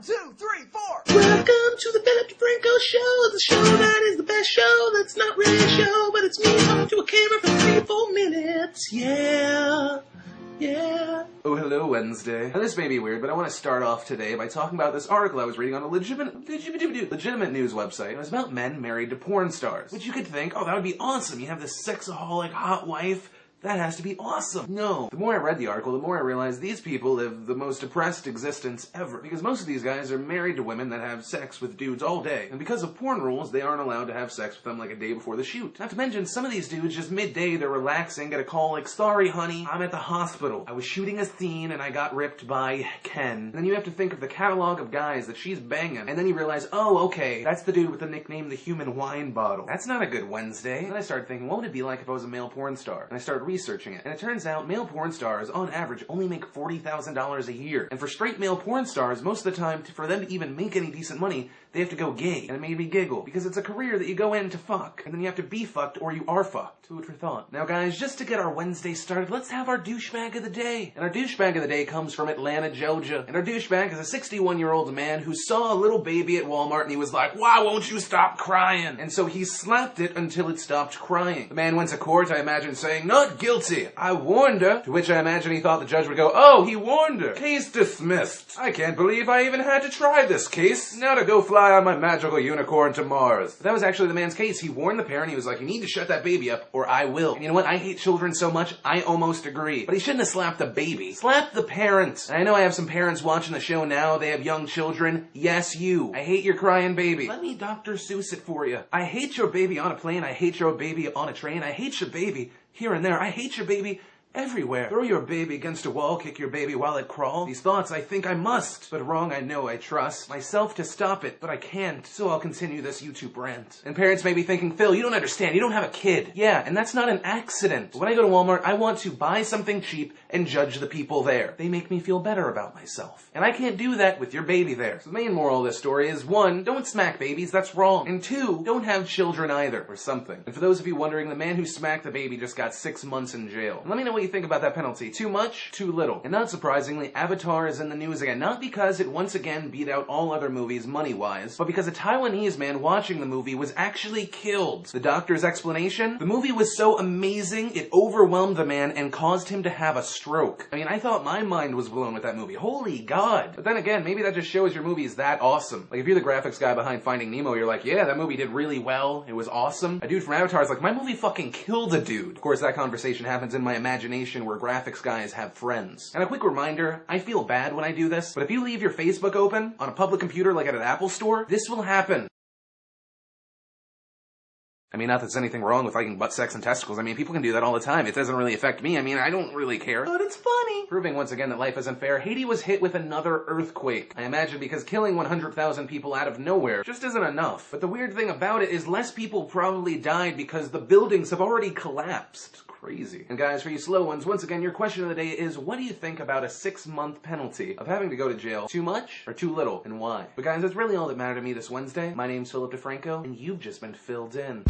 2, 3, 4. Welcome to the Philip DeFranco Show, the show that is the best show that's not really a show, but it's me talking to a camera for 3-4 minutes. Yeah. Oh, hello, Wednesday. Now, this may be weird, but I want to start off today by talking about this article I was reading on a legitimate news website. It was about men married to porn stars, which you could think, oh, that would be awesome. You have this sexaholic hot wife. That has to be awesome. No. The more I read the article, the more I realized these people live the most depressed existence ever. Because most of these guys are married to women that have sex with dudes all day. And because of porn rules, they aren't allowed to have sex with them like a day before the shoot. Not to mention, some of these dudes, just midday, they're relaxing, get a call like, sorry honey, I'm at the hospital. I was shooting a scene and I got ripped by Ken. And then you have to think of the catalog of guys that she's banging. And then you realize, oh, okay, that's the dude with the nickname the human wine bottle. That's not a good Wednesday. And then I started thinking, what would it be like if I was a male porn star? And I started researching it. And it turns out male porn stars, on average, only make $40,000 a year. And for straight male porn stars, most of the time, for them to even make any decent money, they have to go gay. And it made me giggle. Because it's a career that you go in to fuck. And then you have to be fucked or you are fucked. Food for thought. Now guys, just to get our Wednesday started, let's have our douchebag of the day. And our douchebag of the day comes from Atlanta, Georgia. And our douchebag is a 61-year-old man who saw a little baby at Walmart and he was like, why won't you stop crying? And so he slapped it until it stopped crying. The man went to court, I imagine, saying, not guilty. I warned her. To which I imagine he thought the judge would go, oh, he warned her. Case dismissed. I can't believe I even had to try this case. Now to go fly on my magical unicorn to Mars. But that was actually the man's case. He warned the parent. He was like, you need to shut that baby up or I will. And you know what? I hate children so much, I almost agree. But he shouldn't have slapped the baby. Slap the parent. And I know I have some parents watching the show now. They have young children. Yes, you. I hate your crying baby. Let me Dr. Seuss it for you. I hate your baby on a plane. I hate your baby on a train. I hate your baby here and there. I hate your baby everywhere. Throw your baby against a wall, kick your baby while it crawls. These thoughts I think I must, but wrong I know I trust. Myself to stop it, but I can't, so I'll continue this YouTube rant. And parents may be thinking, Phil, you don't understand, you don't have a kid. Yeah, and that's not an accident. But when I go to Walmart, I want to buy something cheap and judge the people there. They make me feel better about myself. And I can't do that with your baby there. So the main moral of this story is 1, don't smack babies, that's wrong. And 2, don't have children either, or something. And for those of you wondering, the man who smacked the baby just got 6 months in jail. And let me know what you think about that penalty. Too much? Too little? And not surprisingly, Avatar is in the news again. Not because it once again beat out all other movies money-wise, but because a Taiwanese man watching the movie was actually killed. The doctor's explanation? The movie was so amazing, it overwhelmed the man and caused him to have a stroke. I mean, I thought my mind was blown with that movie. Holy God. But then again, maybe that just shows your movie is that awesome. Like, if you're the graphics guy behind Finding Nemo, you're like, yeah, that movie did really well. It was awesome. A dude from Avatar is like, my movie fucking killed a dude. Of course, that conversation happens in my imagination where graphics guys have friends. And a quick reminder, I feel bad when I do this, but if you leave your Facebook open on a public computer like at an Apple store, this will happen. I mean, not that there's anything wrong with liking butt sex and testicles. I mean, people can do that all the time. It doesn't really affect me. I mean, I don't really care. But it's funny. Proving once again that life isn't fair, Haiti was hit with another earthquake. I imagine because killing 100,000 people out of nowhere just isn't enough. But the weird thing about it is less people probably died because the buildings have already collapsed. Crazy. And guys, for you slow ones, once again, your question of the day is, what do you think about a 6-month penalty of having to go to jail? Too much or too little, and why? But guys, that's really all that mattered to me this Wednesday. My name's Philip DeFranco, and you've just been filled in.